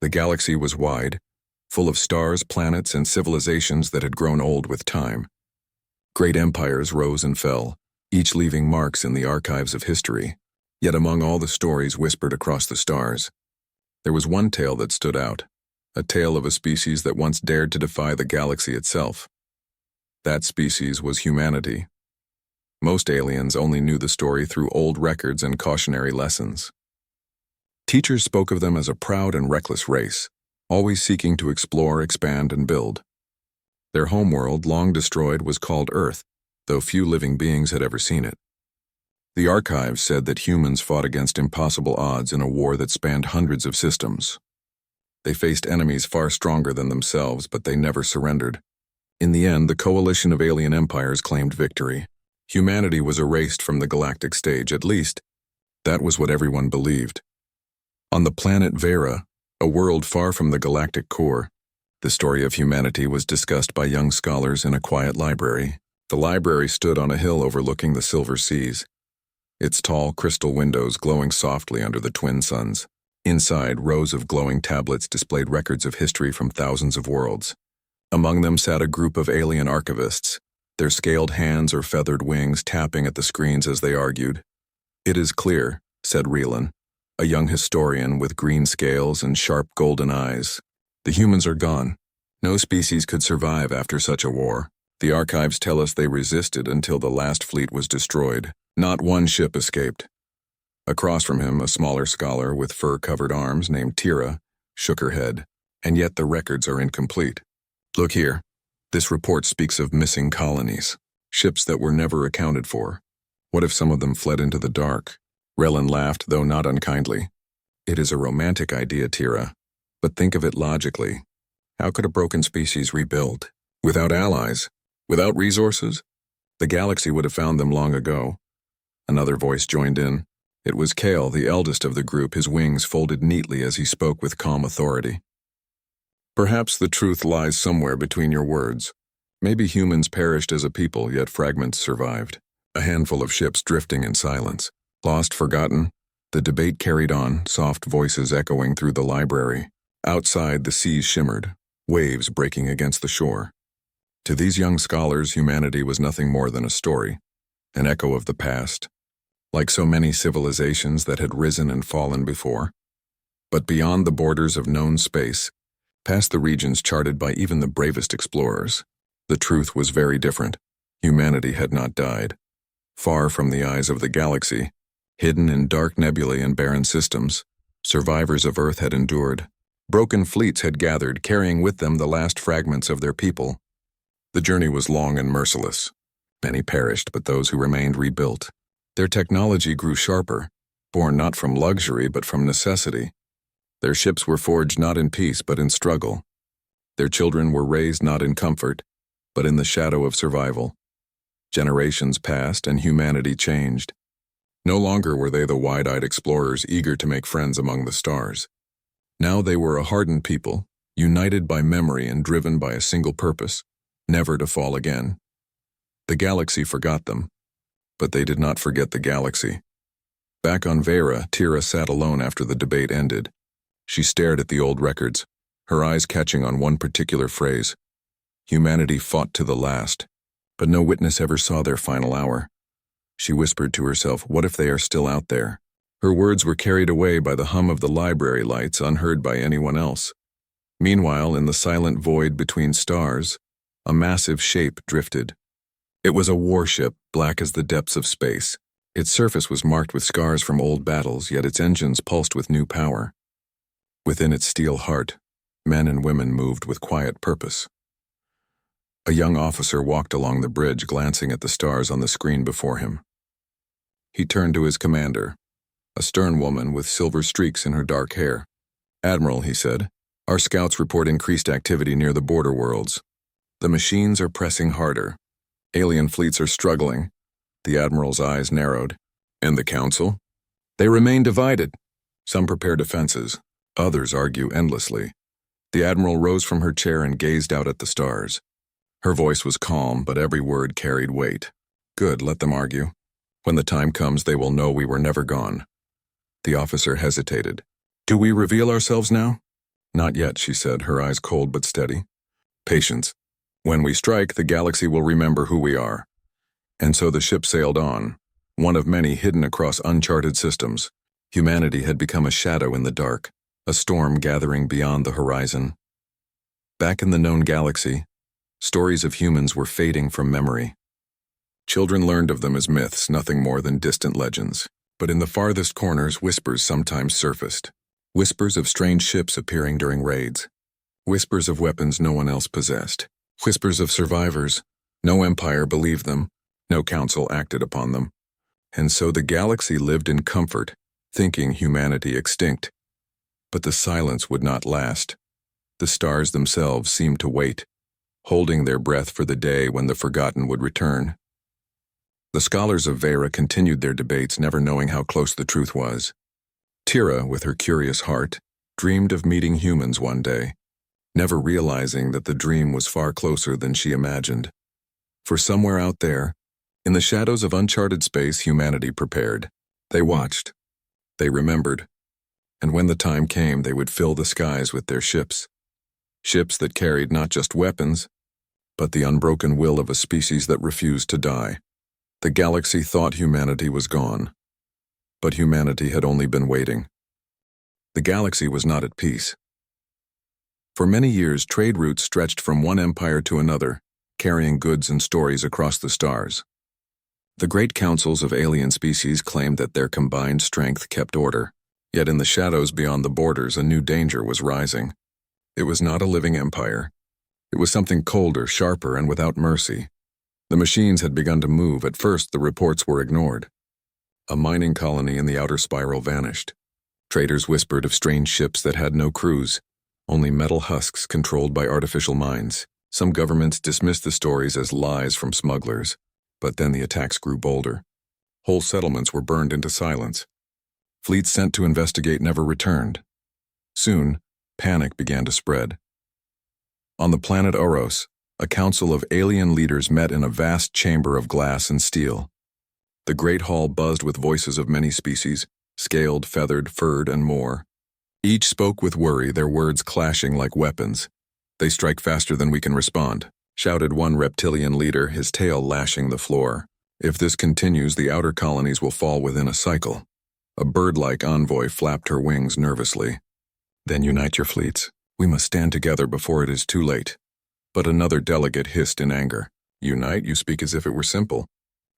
The galaxy was wide, full of stars, planets, and civilizations that had grown old with time. Great empires rose and fell, each leaving marks in the archives of history. Yet among all the stories whispered across the stars, there was one tale that stood out, a tale of a species that once dared to defy the galaxy itself. That species was humanity. Most aliens only knew the story through old records and cautionary lessons. Teachers spoke of them as a proud and reckless race, always seeking to explore, expand, and build. Their homeworld, long destroyed, was called Earth, though few living beings had ever seen it. The archives said that humans fought against impossible odds in a war that spanned hundreds of systems. They faced enemies far stronger than themselves, but they never surrendered. In the end, the coalition of alien empires claimed victory. Humanity was erased from the galactic stage, at least. That was what everyone believed. On the planet Vera, a world far from the galactic core, the story of humanity was discussed by young scholars in a quiet library. The library stood on a hill overlooking the silver seas, its tall crystal windows glowing softly under the twin suns. Inside, rows of glowing tablets displayed records of history from thousands of worlds. Among them sat a group of alien archivists, their scaled hands or feathered wings tapping at the screens as they argued. "It is clear," said Relan, a young historian with green scales and sharp golden eyes. "The humans are gone. No species could survive after such a war. The archives tell us they resisted until the last fleet was destroyed. Not one ship escaped." Across from him, a smaller scholar with fur-covered arms named Tira shook her head. "And yet the records are incomplete. Look here. This report speaks of missing colonies, ships that were never accounted for. What if some of them fled into the dark?" Relan laughed, though not unkindly. "It is a romantic idea, Tira, but think of it logically. How could a broken species rebuild? Without allies? Without resources? The galaxy would have found them long ago." Another voice joined in. It was Kale, the eldest of the group, his wings folded neatly as he spoke with calm authority. "Perhaps the truth lies somewhere between your words. Maybe humans perished as a people, yet fragments survived. A handful of ships drifting in silence. Lost, forgotten." The debate carried on, soft voices echoing through the library. Outside, the seas shimmered, waves breaking against the shore. To these young scholars, humanity was nothing more than a story, an echo of the past, like so many civilizations that had risen and fallen before. But beyond the borders of known space, past the regions charted by even the bravest explorers, the truth was very different. Humanity had not died. Far from the eyes of the galaxy, hidden in dark nebulae and barren systems, survivors of Earth had endured. Broken fleets had gathered, carrying with them the last fragments of their people. The journey was long and merciless. Many perished, but those who remained rebuilt. Their technology grew sharper, born not from luxury but from necessity. Their ships were forged not in peace but in struggle. Their children were raised not in comfort, but in the shadow of survival. Generations passed and humanity changed. No longer were they the wide-eyed explorers eager to make friends among the stars. Now they were a hardened people, united by memory and driven by a single purpose, never to fall again. The galaxy forgot them, but they did not forget the galaxy. Back on Vera, Tira sat alone after the debate ended. She stared at the old records, her eyes catching on one particular phrase. Humanity fought to the last, but no witness ever saw their final hour. She whispered to herself, what if they are still out there? Her words were carried away by the hum of the library lights, unheard by anyone else. Meanwhile, in the silent void between stars, a massive shape drifted. It was a warship, black as the depths of space. Its surface was marked with scars from old battles, yet its engines pulsed with new power. Within its steel heart, men and women moved with quiet purpose. A young officer walked along the bridge, glancing at the stars on the screen before him. He turned to his commander, a stern woman with silver streaks in her dark hair. "Admiral," he said, "our scouts report increased activity near the border worlds. The machines are pressing harder. Alien fleets are struggling." The Admiral's eyes narrowed. "And the Council?" "They remain divided. Some prepare defenses. Others argue endlessly." The Admiral rose from her chair and gazed out at the stars. Her voice was calm, but every word carried weight. "Good, let them argue. When the time comes, they will know we were never gone." The officer hesitated. "Do we reveal ourselves now?" Not yet, she said, her eyes cold but steady. Patience. When we strike, the galaxy will remember who we are. And so the ship sailed on, one of many hidden across uncharted systems. Humanity had become a shadow in the dark, a storm gathering beyond the horizon. Back in the known galaxy, stories of humans were fading from memory. Children learned of them as myths, nothing more than distant legends. But in the farthest corners, whispers sometimes surfaced. Whispers of strange ships appearing during raids. Whispers of weapons no one else possessed. Whispers of survivors. No empire believed them. No council acted upon them. And so the galaxy lived in comfort, thinking humanity extinct. But the silence would not last. The stars themselves seemed to wait, holding their breath for the day when the forgotten would return. The scholars of Vera continued their debates, never knowing how close the truth was. Tira, with her curious heart, dreamed of meeting humans one day, never realizing that the dream was far closer than she imagined. For somewhere out there, in the shadows of uncharted space, humanity prepared. They watched. They remembered. And when the time came, they would fill the skies with their ships. Ships that carried not just weapons, but the unbroken will of a species that refused to die. The galaxy thought humanity was gone. But humanity had only been waiting. The galaxy was not at peace. For many years, trade routes stretched from one empire to another, carrying goods and stories across the stars. The great councils of alien species claimed that their combined strength kept order, yet in the shadows beyond the borders a new danger was rising. It was not a living empire. It was something colder, sharper, and without mercy. The machines had begun to move. At first, the reports were ignored. A mining colony in the outer spiral vanished. Traders whispered of strange ships that had no crews, only metal husks controlled by artificial minds. Some governments dismissed the stories as lies from smugglers. But then the attacks grew bolder. Whole settlements were burned into silence. Fleets sent to investigate never returned. Soon, panic began to spread. On the planet Oros, a council of alien leaders met in a vast chamber of glass and steel. The great hall buzzed with voices of many species, scaled, feathered, furred, and more. Each spoke with worry, their words clashing like weapons. "They strike faster than we can respond," shouted one reptilian leader, his tail lashing the floor. "If this continues, the outer colonies will fall within a cycle." A bird-like envoy flapped her wings nervously. "Then unite your fleets. We must stand together before it is too late." But another delegate hissed in anger. "Unite? You speak as if it were simple.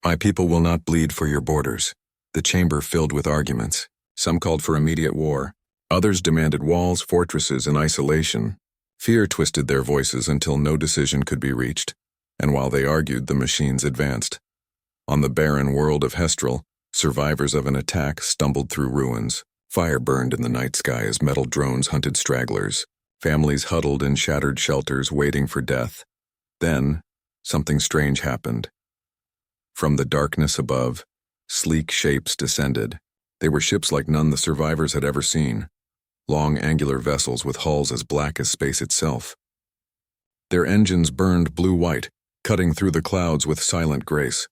My people will not bleed for your borders." The chamber filled with arguments. Some called for immediate war. Others demanded walls, fortresses, and isolation. Fear twisted their voices until no decision could be reached, and while they argued, the machines advanced. On the barren world of Hestral, survivors of an attack stumbled through ruins. Fire burned in the night sky as metal drones hunted stragglers. Families huddled in shattered shelters, waiting for death. Then, something strange happened. From the darkness above, sleek shapes descended. They were ships like none the survivors had ever seen. Long angular vessels with hulls as black as space itself. Their engines burned blue-white, cutting through the clouds with silent grace.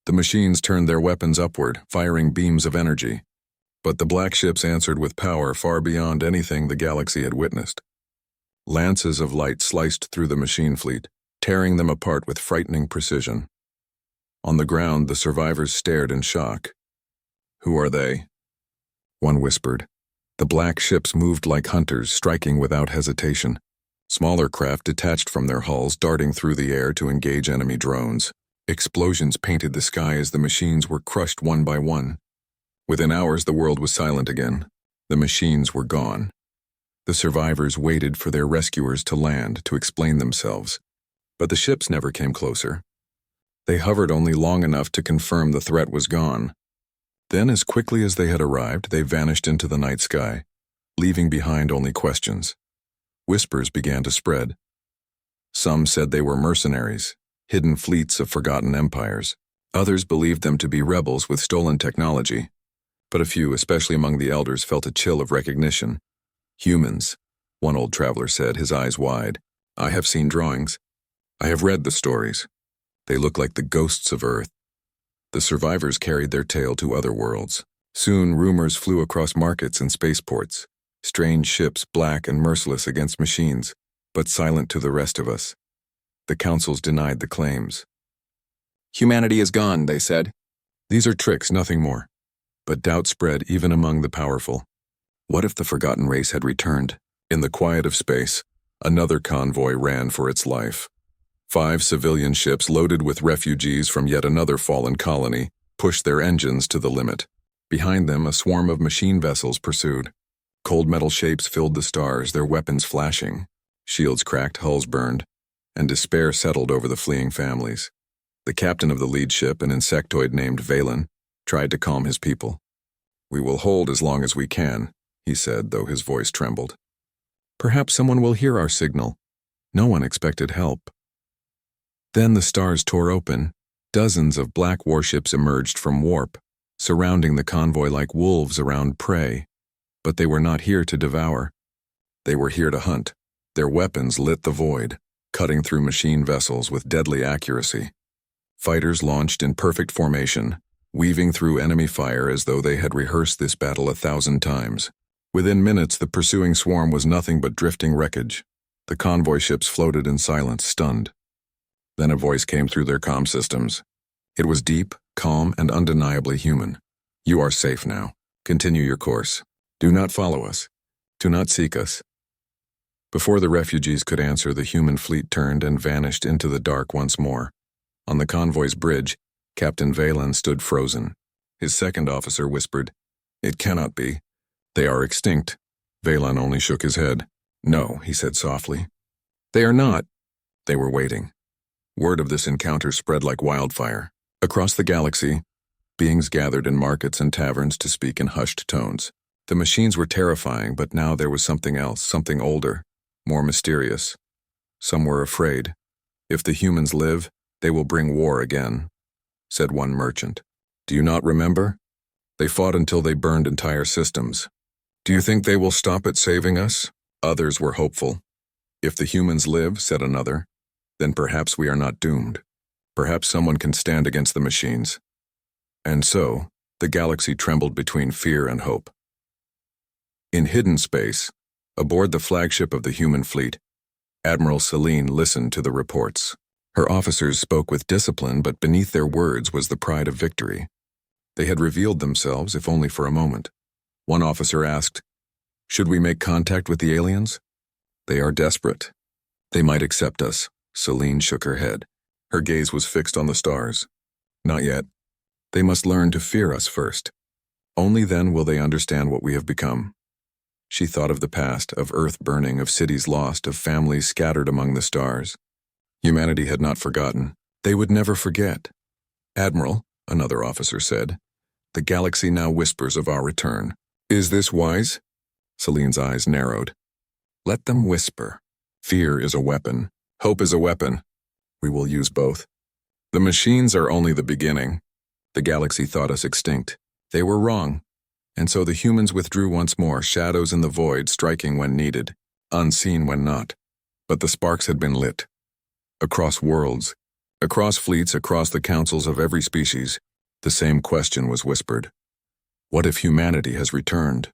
The machines turned their weapons upward, firing beams of energy. But the black ships answered with power far beyond anything the galaxy had witnessed. Lances of light sliced through the machine fleet, tearing them apart with frightening precision. On the ground, the survivors stared in shock. "Who are they?" One whispered. The black ships moved like hunters, striking without hesitation. Smaller craft detached from their hulls, darting through the air to engage enemy drones. Explosions painted the sky as the machines were crushed one by one. Within hours, the world was silent again. The machines were gone. The survivors waited for their rescuers to land to explain themselves. But the ships never came closer. They hovered only long enough to confirm the threat was gone. Then, as quickly as they had arrived, they vanished into the night sky, leaving behind only questions. Whispers began to spread. Some said they were mercenaries, hidden fleets of forgotten empires. Others believed them to be rebels with stolen technology. But a few, especially among the elders, felt a chill of recognition. "Humans," one old traveler said, his eyes wide. "I have seen drawings. I have read the stories. They look like the ghosts of Earth." The survivors carried their tale to other worlds. Soon, rumors flew across markets and spaceports. Strange ships, black and merciless against machines, but silent to the rest of us. The councils denied the claims. Humanity is gone, they said. These are tricks, nothing more. But doubt spread even among the powerful. What if the forgotten race had returned? In the quiet of space, another convoy ran for its life. 5 civilian ships loaded with refugees from yet another fallen colony pushed their engines to the limit. Behind them, a swarm of machine vessels pursued. Cold metal shapes filled the stars, their weapons flashing. Shields cracked, hulls burned, and despair settled over the fleeing families. The captain of the lead ship, an insectoid named Valen, tried to calm his people. "We will hold as long as we can," he said, though his voice trembled. "Perhaps someone will hear our signal." No one expected help. Then the stars tore open. Dozens of black warships emerged from warp, surrounding the convoy like wolves around prey. But they were not here to devour. They were here to hunt. Their weapons lit the void, cutting through machine vessels with deadly accuracy. Fighters launched in perfect formation, weaving through enemy fire as though they had rehearsed this battle 1,000 times. Within minutes, the pursuing swarm was nothing but drifting wreckage. The convoy ships floated in silence, stunned. Then a voice came through their comm systems. It was deep, calm, and undeniably human. "You are safe now. Continue your course. Do not follow us. Do not seek us." Before the refugees could answer, the human fleet turned and vanished into the dark once more. On the convoy's bridge, Captain Valen stood frozen. His second officer whispered, "It cannot be. They are extinct." Valen only shook his head. "No," he said softly. "They are not." They were waiting. Word of this encounter spread like wildfire. Across the galaxy, beings gathered in markets and taverns to speak in hushed tones. The machines were terrifying, but now there was something else, something older, more mysterious. Some were afraid. "If the humans live, they will bring war again," said one merchant. "Do you not remember? They fought until they burned entire systems. Do you think they will stop at saving us?" Others were hopeful. "If the humans live," said another, "then perhaps we are not doomed. Perhaps someone can stand against the machines." And so, the galaxy trembled between fear and hope. In hidden space, aboard the flagship of the human fleet, Admiral Celine listened to the reports. Her officers spoke with discipline, but beneath their words was the pride of victory. They had revealed themselves, if only for a moment. One officer asked, "Should we make contact with the aliens?" "They are desperate. They might accept us." Celine shook her head. Her gaze was fixed on the stars. "Not yet. They must learn to fear us first. Only then will they understand what we have become." She thought of the past, of Earth burning, of cities lost, of families scattered among the stars. Humanity had not forgotten. They would never forget. "Admiral," another officer said, "the galaxy now whispers of our return. Is this wise?" Celine's eyes narrowed. "Let them whisper. Fear is a weapon. Hope is a weapon. We will use both. The machines are only the beginning. The galaxy thought us extinct. They were wrong. And so the humans withdrew once more, shadows in the void, striking when needed, unseen when not. But the sparks had been lit. Across worlds, across fleets, across the councils of every species, the same question was whispered. What if humanity has returned?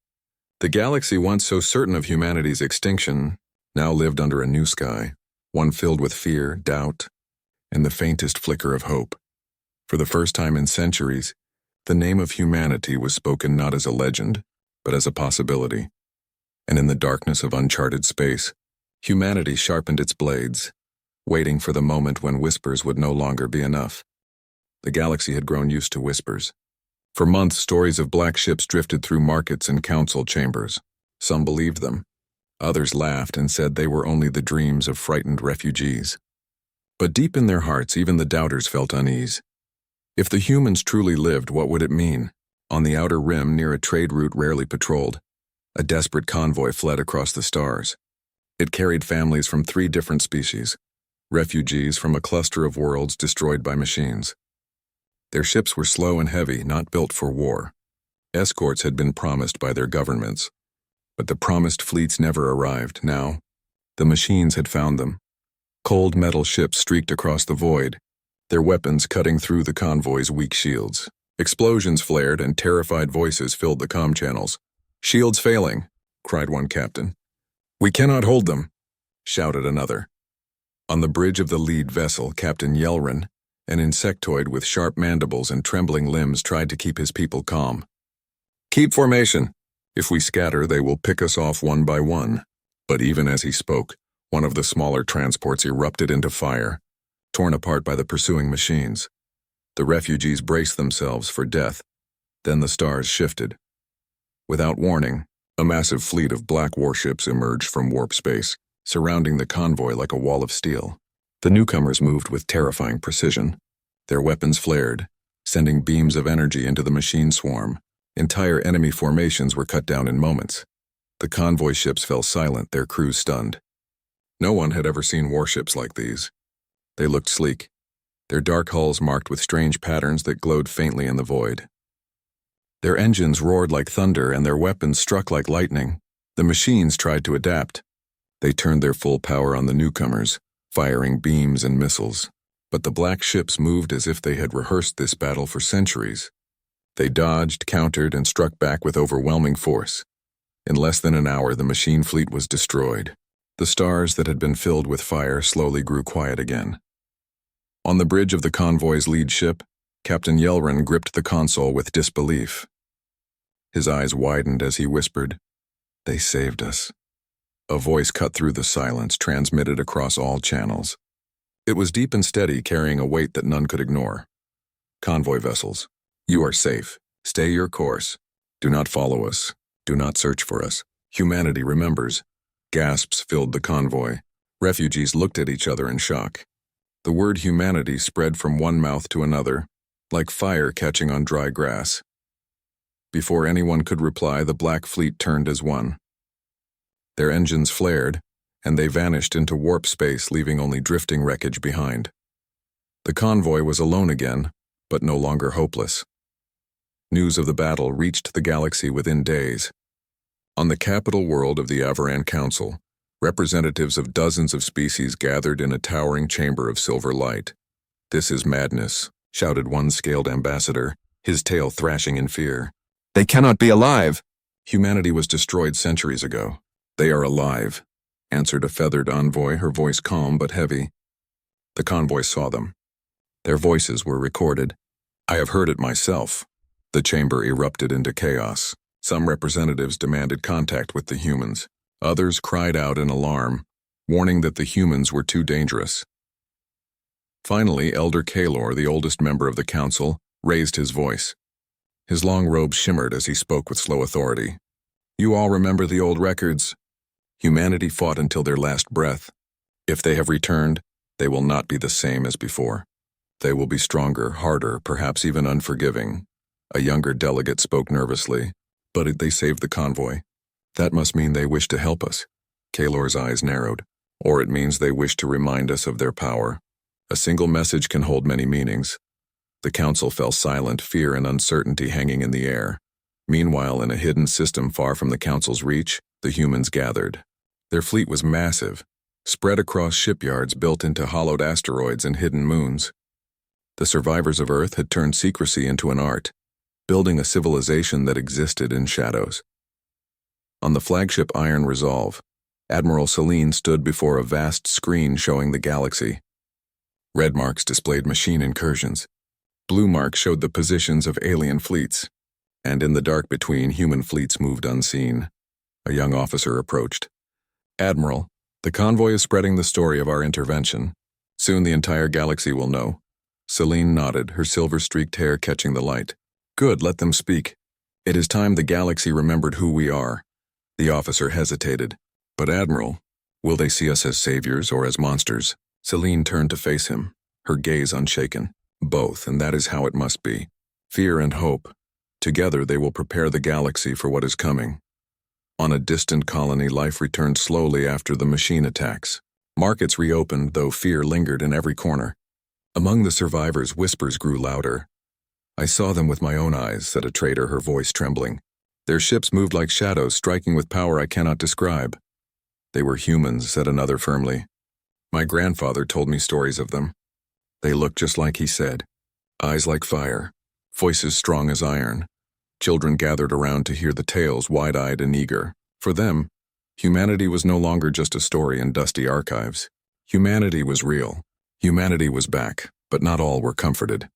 The galaxy, once so certain of humanity's extinction, now lived under a new sky, one filled with fear, doubt, and the faintest flicker of hope. For the first time in centuries, the name of humanity was spoken not as a legend, but as a possibility. And in the darkness of uncharted space, humanity sharpened its blades, waiting for the moment when whispers would no longer be enough. The galaxy had grown used to whispers. For months, stories of black ships drifted through markets and council chambers. Some believed them. Others laughed and said they were only the dreams of frightened refugees. But deep in their hearts, even the doubters felt unease. If the humans truly lived, what would it mean? On the outer rim, near a trade route rarely patrolled, a desperate convoy fled across the stars. It carried families from 3 different species, refugees from a cluster of worlds destroyed by machines. Their ships were slow and heavy, not built for war. Escorts had been promised by their governments, but the promised fleets never arrived. Now, the machines had found them. Cold metal ships streaked across the void, their weapons cutting through the convoy's weak shields. Explosions flared and terrified voices filled the comm channels. "Shields failing. cried one captain. "We cannot hold them," shouted another. On the bridge of the lead vessel, Captain Yelrin, an insectoid with sharp mandibles and trembling limbs, tried to keep his people calm. "Keep formation. If we scatter, they will pick us off one by one." But even as he spoke, one of the smaller transports erupted into fire, torn apart by the pursuing machines. The refugees braced themselves for death. Then the stars shifted. Without warning, a massive fleet of black warships emerged from warp space, surrounding the convoy like a wall of steel. The newcomers moved with terrifying precision. Their weapons flared, sending beams of energy into the machine swarm. Entire enemy formations were cut down in moments. The convoy ships fell silent, their crews stunned. No one had ever seen warships like these. They looked sleek, their dark hulls marked with strange patterns that glowed faintly in the void. Their engines roared like thunder and their weapons struck like lightning. The machines tried to adapt. They turned their full power on the newcomers, firing beams and missiles. But the black ships moved as if they had rehearsed this battle for centuries. They dodged, countered, and struck back with overwhelming force. In less than an hour, the machine fleet was destroyed. The stars that had been filled with fire slowly grew quiet again. On the bridge of the convoy's lead ship, Captain Yelrin gripped the console with disbelief. His eyes widened as he whispered, "They saved us." A voice cut through the silence, transmitted across all channels. It was deep and steady, carrying a weight that none could ignore. "Convoy vessels, you are safe. Stay your course. Do not follow us. Do not search for us. Humanity remembers." Gasps filled the convoy. Refugees looked at each other in shock. The word humanity spread from one mouth to another, like fire catching on dry grass. Before anyone could reply, the Black Fleet turned as one. Their engines flared, and they vanished into warp space, leaving only drifting wreckage behind. The convoy was alone again, but no longer hopeless. News of the battle reached the galaxy within days. On the capital world of the Avaran Council, representatives of dozens of species gathered in a towering chamber of silver light. "This is madness," shouted one scaled ambassador, his tail thrashing in fear. They cannot be alive. "Humanity was destroyed centuries ago." "They are alive," answered a feathered envoy, her voice calm but heavy. The convoy saw them. Their voices were recorded. "I have heard it myself." The chamber erupted into chaos. Some representatives demanded contact with the humans. Others cried out in alarm, warning that the humans were too dangerous. Finally, Elder Kalor, the oldest member of the council, raised his voice. His long robe shimmered as he spoke with slow authority. "You all remember the old records. Humanity fought until their last breath. If they have returned, they will not be the same as before. They will be stronger, harder, perhaps even unforgiving." A younger delegate spoke nervously. "But they saved the convoy. That must mean they wish to help us." Kalor's eyes narrowed. "Or it means they wish to remind us of their power. A single message can hold many meanings." The council fell silent, fear and uncertainty hanging in the air. Meanwhile, in a hidden system far from the council's reach, the humans gathered. Their fleet was massive, spread across shipyards built into hollowed asteroids and hidden moons. The survivors of Earth had turned secrecy into an art, building a civilization that existed in shadows. On the flagship Iron Resolve, Admiral Selene stood before a vast screen showing the galaxy. Red marks displayed machine incursions. Blue marks showed the positions of alien fleets. And in the dark between, human fleets moved unseen. A young officer approached. "Admiral, the convoy is spreading the story of our intervention. Soon the entire galaxy will know." Selene nodded, her silver-streaked hair catching the light. "Good, let them speak. It is time the galaxy remembered who we are." The officer hesitated. "But Admiral, will they see us as saviors or as monsters?" Selene turned to face him, her gaze unshaken. "Both, and that is how it must be. Fear and hope. Together they will prepare the galaxy for what is coming." On a distant colony, life returned slowly after the machine attacks. Markets reopened, though fear lingered in every corner. Among the survivors, whispers grew louder. "I saw them with my own eyes," said a trader, her voice trembling. "Their ships moved like shadows, striking with power I cannot describe." "They were humans," said another firmly. "My grandfather told me stories of them. They looked just like he said. Eyes like fire, voices strong as iron." Children gathered around to hear the tales, wide-eyed and eager. For them, humanity was no longer just a story in dusty archives. Humanity was real. Humanity was back, but not all were comforted.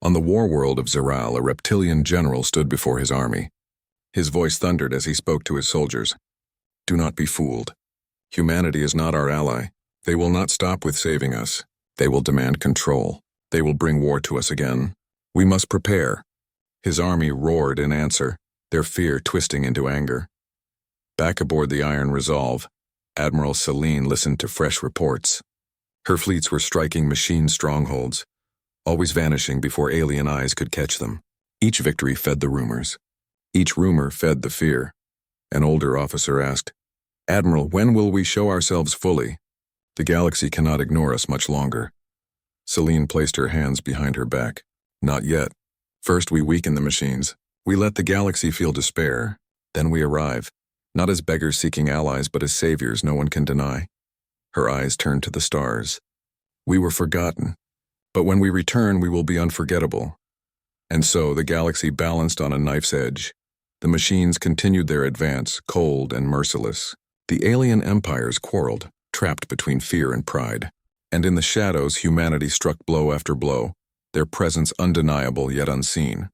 On the war world of Zeral, a reptilian general stood before his army. His voice thundered as he spoke to his soldiers. Do not be fooled. Humanity is not our ally. They will not stop with saving us. They will demand control. They will bring war to us again. We must prepare. His army roared in answer, their fear twisting into anger. Back aboard the Iron Resolve, Admiral Selene listened to fresh reports. Her fleets were striking machine strongholds, always vanishing before alien eyes could catch them. Each victory fed the rumors. Each rumor fed the fear. An older officer asked, Admiral, when will we show ourselves fully? The galaxy cannot ignore us much longer. Selene placed her hands behind her back. Not yet. First we weaken the machines. We let the galaxy feel despair. Then we arrive, not as beggars seeking allies, but as saviors no one can deny. Her eyes turned to the stars. We were forgotten, but when we return we will be unforgettable. And so the galaxy balanced on a knife's edge. The machines continued their advance, cold and merciless. The alien empires quarreled, trapped between fear and pride. And in the shadows humanity struck blow after blow, their presence undeniable yet unseen.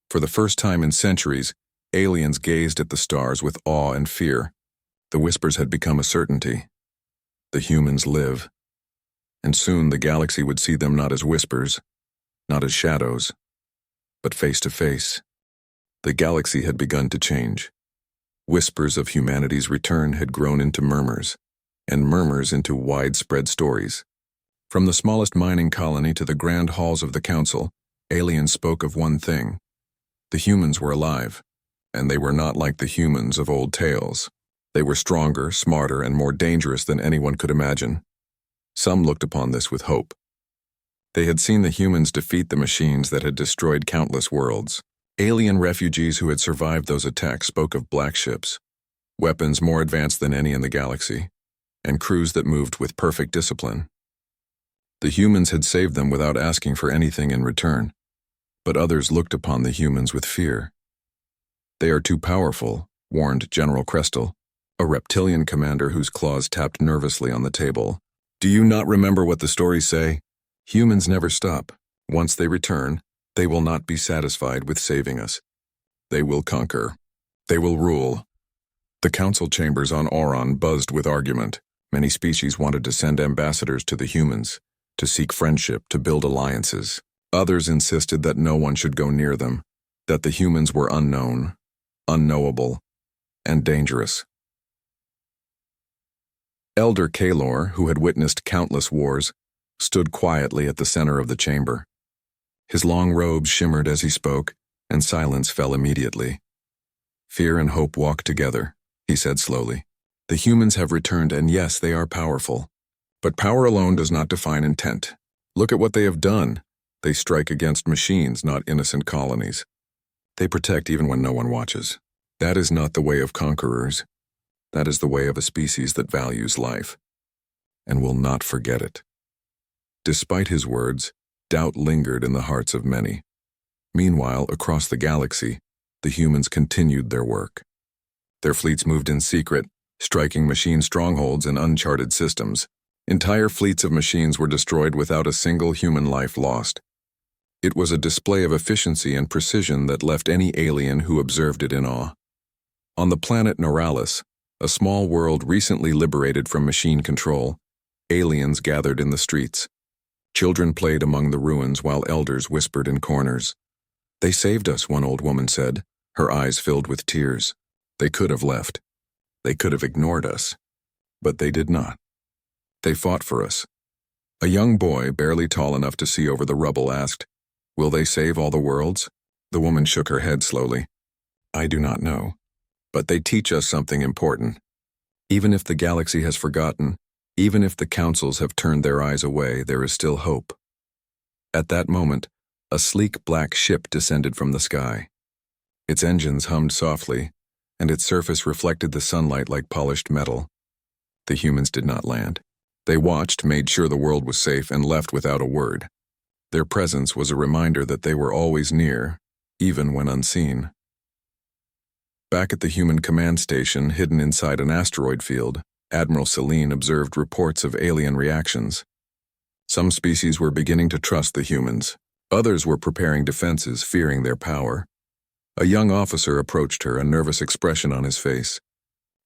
For the first time in centuries, aliens gazed at the stars with awe and fear. The whispers had become a certainty. The humans live. And soon the galaxy would see them not as whispers, not as shadows, but face to face. The galaxy had begun to change. Whispers of humanity's return had grown into murmurs, and murmurs into widespread stories. From the smallest mining colony to the grand halls of the council, aliens spoke of one thing. The humans were alive, and they were not like the humans of old tales. They were stronger, smarter, and more dangerous than anyone could imagine. Some looked upon this with hope. They had seen the humans defeat the machines that had destroyed countless worlds. Alien refugees who had survived those attacks spoke of black ships, weapons more advanced than any in the galaxy, and crews that moved with perfect discipline. The humans had saved them without asking for anything in return, but others looked upon the humans with fear. They are too powerful, warned General Crestel, a reptilian commander whose claws tapped nervously on the table. Do you not remember what the stories say? Humans never stop. Once they return, they will not be satisfied with saving us. They will conquer. They will rule. The council chambers on Orion buzzed with argument. Many species wanted to send ambassadors to the humans, to seek friendship, to build alliances. Others insisted that no one should go near them, that the humans were unknown, unknowable, and dangerous. Elder Kalor, who had witnessed countless wars, stood quietly at the center of the chamber. His long robes shimmered as he spoke, and silence fell immediately. Fear and hope walk together, he said slowly. The humans have returned, and yes, they are powerful. But power alone does not define intent. Look at what they have done. They strike against machines, not innocent colonies. They protect even when no one watches. That is not the way of conquerors. That is the way of a species that values life, and will not forget it. Despite his words, doubt lingered in the hearts of many. Meanwhile, across the galaxy, the humans continued their work. Their fleets moved in secret, striking machine strongholds in uncharted systems. Entire fleets of machines were destroyed without a single human life lost. It was a display of efficiency and precision that left any alien who observed it in awe. On the planet Neuralis, a small world recently liberated from machine control, aliens gathered in the streets. Children played among the ruins while elders whispered in corners. They saved us, one old woman said, her eyes filled with tears. They could have left. They could have ignored us. But they did not. They fought for us. A young boy, barely tall enough to see over the rubble, asked, "Will they save all the worlds?" The woman shook her head slowly. "I do not know. But they teach us something important. Even if the galaxy has forgotten, even if the councils have turned their eyes away, there is still hope." At that moment, a sleek black ship descended from the sky. Its engines hummed softly, and its surface reflected the sunlight like polished metal. The humans did not land. They watched, made sure the world was safe, and left without a word. Their presence was a reminder that they were always near, even when unseen. Back at the human command station hidden inside an asteroid field, Admiral Celine observed reports of alien reactions. Some species were beginning to trust the humans. Others were preparing defenses, fearing their power. A young officer approached her, a nervous expression on his face.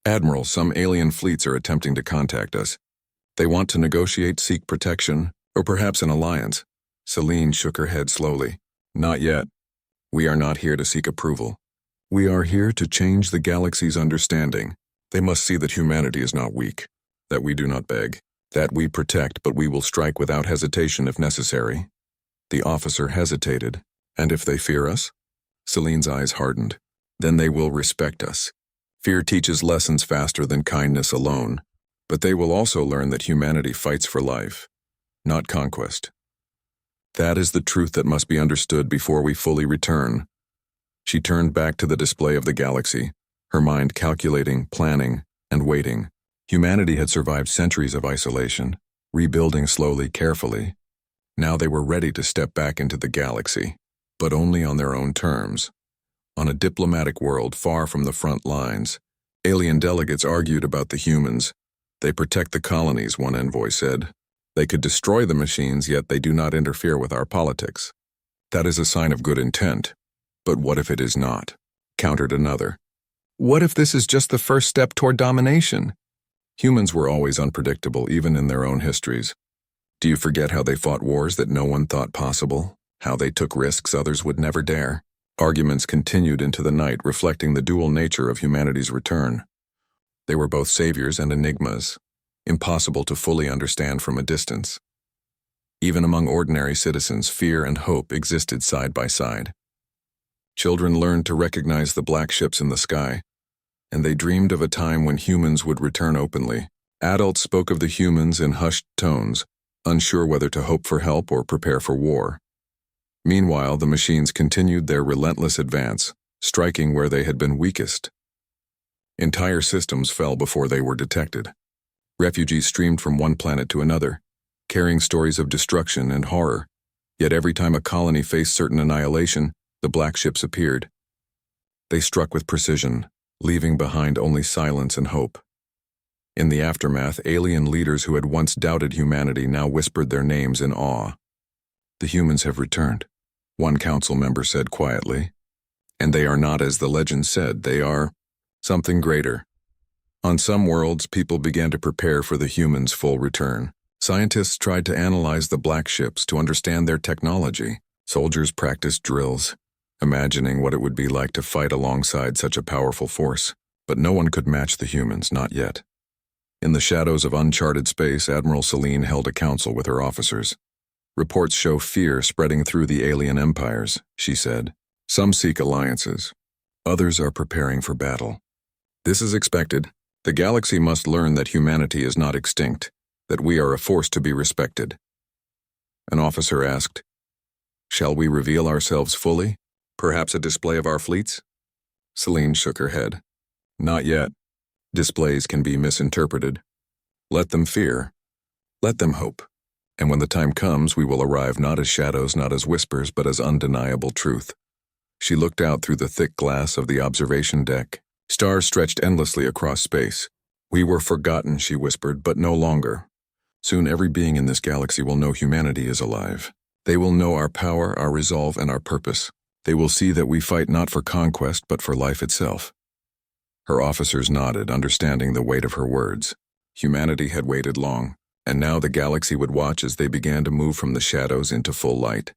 "Admiral, some alien fleets are attempting to contact us. They want to negotiate, seek protection, or perhaps an alliance." Celine shook her head slowly. "Not yet. We are not here to seek approval. We are here to change the galaxy's understanding. They must see that humanity is not weak, that we do not beg, that we protect, but we will strike without hesitation if necessary." The officer hesitated. "And if they fear us?" Celine's eyes hardened. "Then they will respect us. Fear teaches lessons faster than kindness alone, but they will also learn that humanity fights for life, not conquest. That is the truth that must be understood before we fully return." She turned back to the display of the galaxy, her mind calculating, planning, and waiting. Humanity had survived centuries of isolation, rebuilding slowly, carefully. Now they were ready to step back into the galaxy, but only on their own terms. On a diplomatic world far from the front lines, alien delegates argued about the humans. "They protect the colonies," one envoy said. "They could destroy the machines, yet they do not interfere with our politics." "That is a sign of good intent. But what if it is not?" countered another. "What if this is just the first step toward domination?" Humans were always unpredictable, even in their own histories. Do you forget how they fought wars that no one thought possible? How they took risks others would never dare? Arguments continued into the night, reflecting the dual nature of humanity's return. They were both saviors and enigmas, impossible to fully understand from a distance. Even among ordinary citizens, fear and hope existed side by side. Children learned to recognize the black ships in the sky, and they dreamed of a time when humans would return openly. Adults spoke of the humans in hushed tones, unsure whether to hope for help or prepare for war. Meanwhile, the machines continued their relentless advance, striking where they had been weakest. Entire systems fell before they were detected. Refugees streamed from one planet to another, carrying stories of destruction and horror. Yet every time a colony faced certain annihilation, the black ships appeared. They struck with precision, leaving behind only silence and hope. In the aftermath, alien leaders who had once doubted humanity now whispered their names in awe. "The humans have returned," one council member said quietly. "And they are not as the legend said, they are something greater." On some worlds, people began to prepare for the humans' full return. Scientists tried to analyze the black ships to understand their technology. Soldiers practiced drills, imagining what it would be like to fight alongside such a powerful force. But no one could match the humans, not yet. In the shadows of uncharted space, Admiral Celine held a council with her officers. "Reports show fear spreading through the alien empires," she said. "Some seek alliances. Others are preparing for battle. This is expected. The galaxy must learn that humanity is not extinct, that we are a force to be respected." An officer asked, "Shall we reveal ourselves fully? Perhaps a display of our fleets?" Celine shook her head. "Not yet. Displays can be misinterpreted. Let them fear. Let them hope. And when the time comes, we will arrive not as shadows, not as whispers, but as undeniable truth." She looked out through the thick glass of the observation deck. Stars stretched endlessly across space. "We were forgotten," she whispered, "but no longer. Soon every being in this galaxy will know humanity is alive. They will know our power, our resolve, and our purpose. They will see that we fight not for conquest, but for life itself." Her officers nodded, understanding the weight of her words. Humanity had waited long, and now the galaxy would watch as they began to move from the shadows into full light.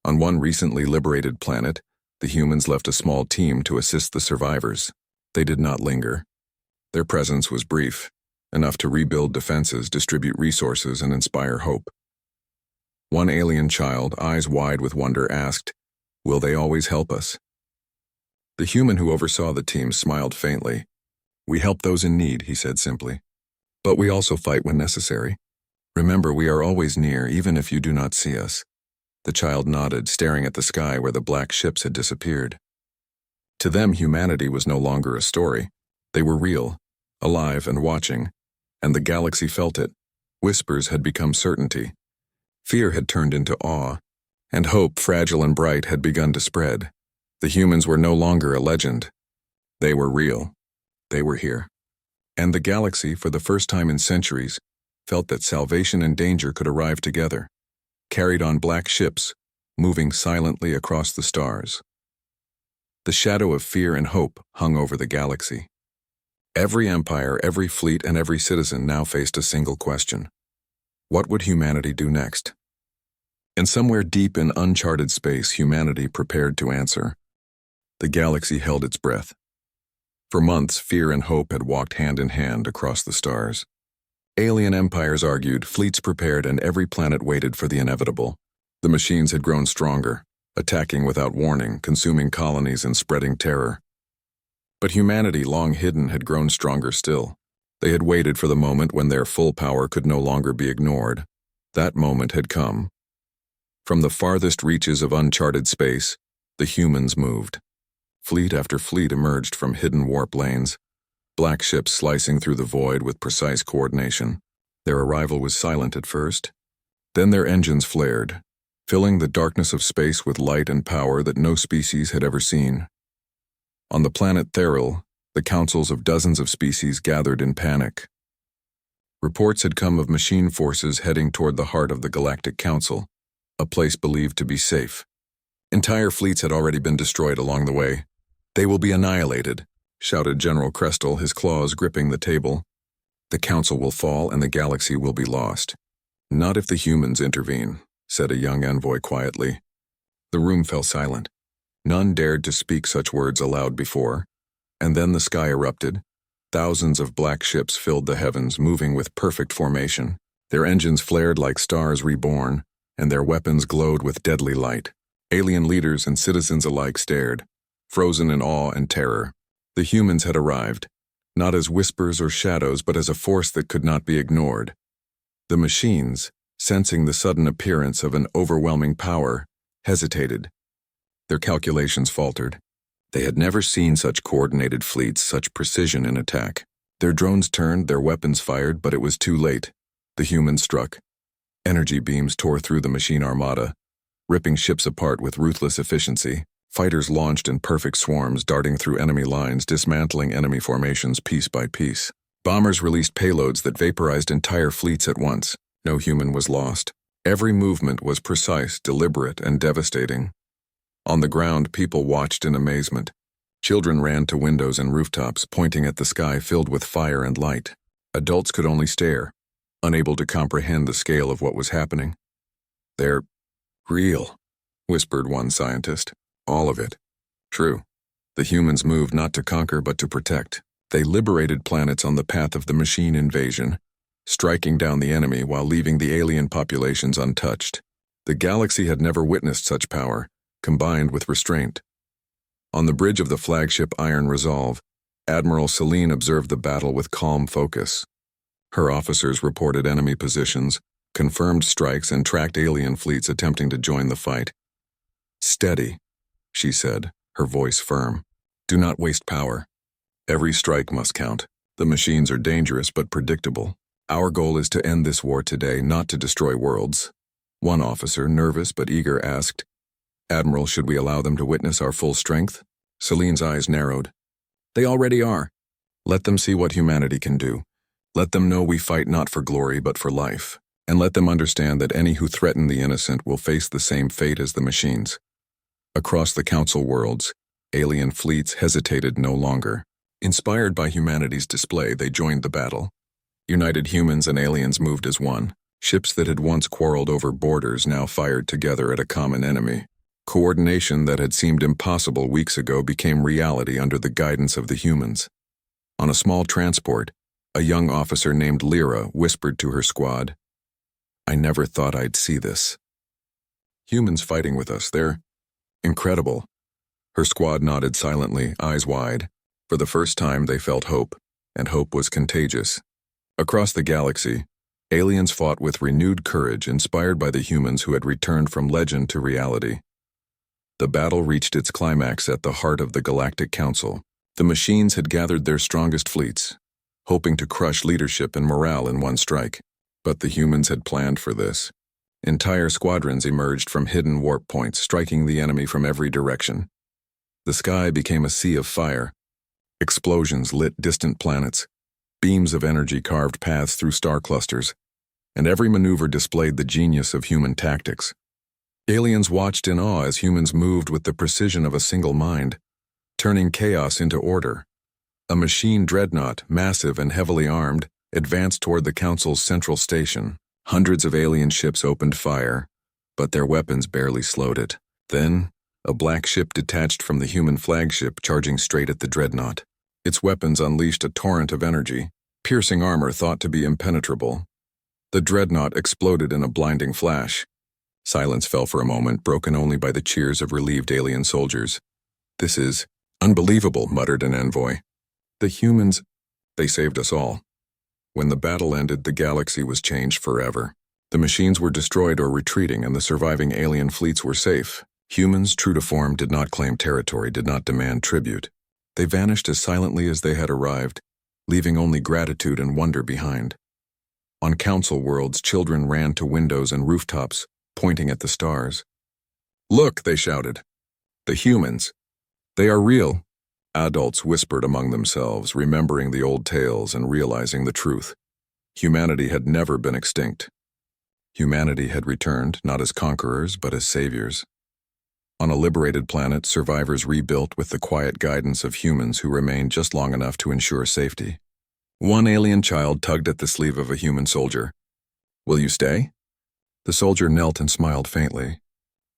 On one recently liberated planet, the humans left a small team to assist the survivors. They did not linger. Their presence was brief, enough to rebuild defenses, distribute resources, and inspire hope. One alien child, eyes wide with wonder, asked, "Will they always help us?" The human who oversaw the team smiled faintly. "We help those in need," he said simply. "But we also fight when necessary. Remember, we are always near, even if you do not see us." The child nodded, staring at the sky where the black ships had disappeared. To them, humanity was no longer a story. They were real, alive and watching, and the galaxy felt it. Whispers had become certainty. Fear had turned into awe, and hope, fragile and bright, had begun to spread. The humans were no longer a legend. They were real. They were here. And the galaxy, for the first time in centuries, felt that salvation and danger could arrive together, carried on black ships, moving silently across the stars. The shadow of fear and hope hung over the galaxy. Every empire, every fleet, and every citizen now faced a single question. What would humanity do next? And somewhere deep in uncharted space, humanity prepared to answer. The galaxy held its breath. For months, fear and hope had walked hand in hand across the stars. Alien empires argued, fleets prepared, and every planet waited for the inevitable. The machines had grown stronger, attacking without warning, consuming colonies and spreading terror. But humanity, long hidden, had grown stronger still. They had waited for the moment when their full power could no longer be ignored. That moment had come. From the farthest reaches of uncharted space, the humans moved. Fleet after fleet emerged from hidden warp lanes, black ships slicing through the void with precise coordination. Their arrival was silent at first. Then their engines flared, filling the darkness of space with light and power that no species had ever seen. On the planet Theril, the councils of dozens of species gathered in panic. Reports had come of machine forces heading toward the heart of the Galactic Council, a place believed to be safe. Entire fleets had already been destroyed along the way. "They will be annihilated," shouted General Crestel, his claws gripping the table. "The Council will fall and the galaxy will be lost." "Not if the humans intervene," said a young envoy quietly. The room fell silent. None dared to speak such words aloud before. And then the sky erupted. Thousands of black ships filled the heavens, moving with perfect formation. Their engines flared like stars reborn, and their weapons glowed with deadly light. Alien leaders and citizens alike stared, frozen in awe and terror. The humans had arrived, not as whispers or shadows, but as a force that could not be ignored. The machines, sensing the sudden appearance of an overwhelming power, hesitated. Their calculations faltered. They had never seen such coordinated fleets, such precision in attack. Their drones turned, their weapons fired, but it was too late. The humans struck. Energy beams tore through the machine armada, ripping ships apart with ruthless efficiency. Fighters launched in perfect swarms, darting through enemy lines, dismantling enemy formations piece by piece. Bombers released payloads that vaporized entire fleets at once. No human was lost. Every movement was precise, deliberate, and devastating. On the ground, people watched in amazement. Children ran to windows and rooftops, pointing at the sky filled with fire and light. Adults could only stare, unable to comprehend the scale of what was happening. "They're real," whispered one scientist. "All of it." True. The humans moved not to conquer but to protect. They liberated planets on the path of the machine invasion, striking down the enemy while leaving the alien populations untouched. The galaxy had never witnessed such power, combined with restraint. On the bridge of the flagship Iron Resolve, Admiral Celine observed the battle with calm focus. Her officers reported enemy positions, confirmed strikes, and tracked alien fleets attempting to join the fight. "Steady," she said, her voice firm. "Do not waste power. Every strike must count. The machines are dangerous but predictable. Our goal is to end this war today, not to destroy worlds." One officer, nervous but eager, asked, "Admiral, should we allow them to witness our full strength?" Celine's eyes narrowed. "They already are. Let them see what humanity can do. Let them know we fight not for glory but for life. And let them understand that any who threaten the innocent will face the same fate as the machines." Across the Council worlds, alien fleets hesitated no longer. Inspired by humanity's display, they joined the battle. United humans and aliens moved as one. Ships that had once quarreled over borders now fired together at a common enemy. Coordination that had seemed impossible weeks ago became reality under the guidance of the humans. On a small transport, a young officer named Lyra whispered to her squad, "I never thought I'd see this. Humans fighting with us, they're incredible." Her squad nodded silently, eyes wide. For the first time they felt hope, and hope was contagious. Across the galaxy, aliens fought with renewed courage, inspired by the humans who had returned from legend to reality. The battle reached its climax at the heart of the Galactic Council. The machines had gathered their strongest fleets, hoping to crush leadership and morale in one strike. But the humans had planned for this. Entire squadrons emerged from hidden warp points, striking the enemy from every direction. The sky became a sea of fire. Explosions lit distant planets. Beams of energy carved paths through star clusters, and every maneuver displayed the genius of human tactics. Aliens watched in awe as humans moved with the precision of a single mind, turning chaos into order. A machine dreadnought, massive and heavily armed, advanced toward the Council's central station. Hundreds of alien ships opened fire, but their weapons barely slowed it. Then, a black ship detached from the human flagship, charging straight at the dreadnought. Its weapons unleashed a torrent of energy, piercing armor thought to be impenetrable. The dreadnought exploded in a blinding flash. Silence fell for a moment, broken only by the cheers of relieved alien soldiers. "This is unbelievable," muttered an envoy. "The humans, they saved us all." When the battle ended, the galaxy was changed forever. The machines were destroyed or retreating, and the surviving alien fleets were safe. Humans, true to form, did not claim territory, did not demand tribute. They vanished as silently as they had arrived, leaving only gratitude and wonder behind. On council worlds, children ran to windows and rooftops, pointing at the stars. "Look," they shouted. "The humans. They are real." Adults whispered among themselves, remembering the old tales and realizing the truth. Humanity had never been extinct. Humanity had returned, not as conquerors, but as saviors. On a liberated planet, survivors rebuilt with the quiet guidance of humans who remained just long enough to ensure safety. One alien child tugged at the sleeve of a human soldier. "Will you stay?" The soldier knelt and smiled faintly.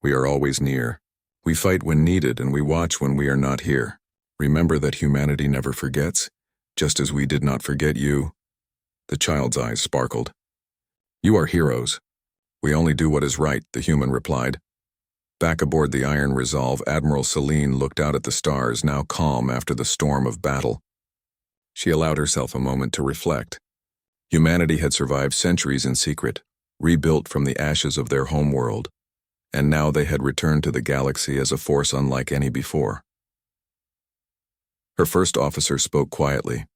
"We are always near. We fight when needed, and we watch when we are not here. Remember that humanity never forgets, just as we did not forget you." The child's eyes sparkled. "You are heroes. We only do what is right," the human replied. Back aboard the Iron Resolve, Admiral Celine looked out at the stars, now calm after the storm of battle. She allowed herself a moment to reflect. Humanity had survived centuries in secret, rebuilt from the ashes of their homeworld, and now they had returned to the galaxy as a force unlike any before. Her first officer spoke quietly.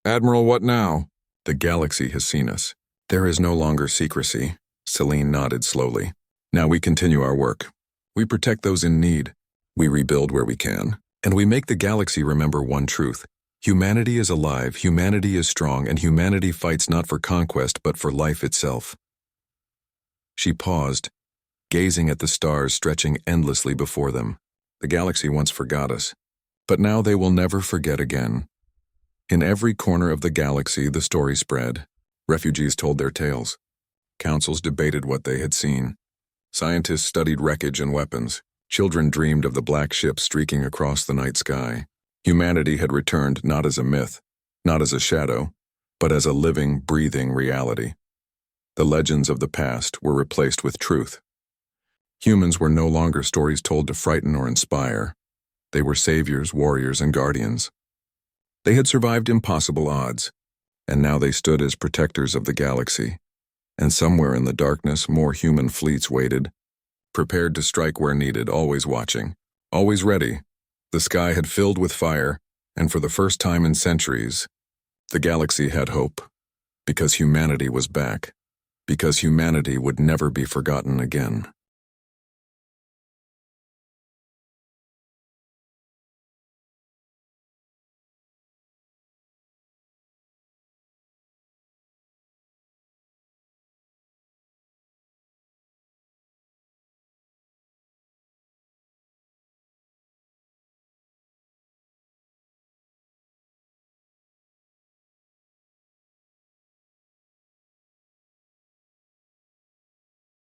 "Admiral, what now?" "The galaxy has seen us. There is no longer secrecy." Celine nodded slowly. "Now we continue our work. We protect those in need. We rebuild where we can. And we make the galaxy remember one truth. Humanity is alive, humanity is strong, and humanity fights not for conquest but for life itself." She paused, gazing at the stars stretching endlessly before them. The galaxy once forgot us, but now they will never forget again. In every corner of the galaxy, the story spread. Refugees told their tales. Councils debated what they had seen. Scientists studied wreckage and weapons. Children dreamed of the black ship streaking across the night sky. Humanity had returned not as a myth, not as a shadow, but as a living, breathing reality. The legends of the past were replaced with truth. Humans were no longer stories told to frighten or inspire. They were saviors, warriors, and guardians. They had survived impossible odds, and now they stood as protectors of the galaxy. And somewhere in the darkness, more human fleets waited, prepared to strike where needed, always watching, always ready. The sky had filled with fire, and for the first time in centuries, the galaxy had hope, because humanity was back, because humanity would never be forgotten again.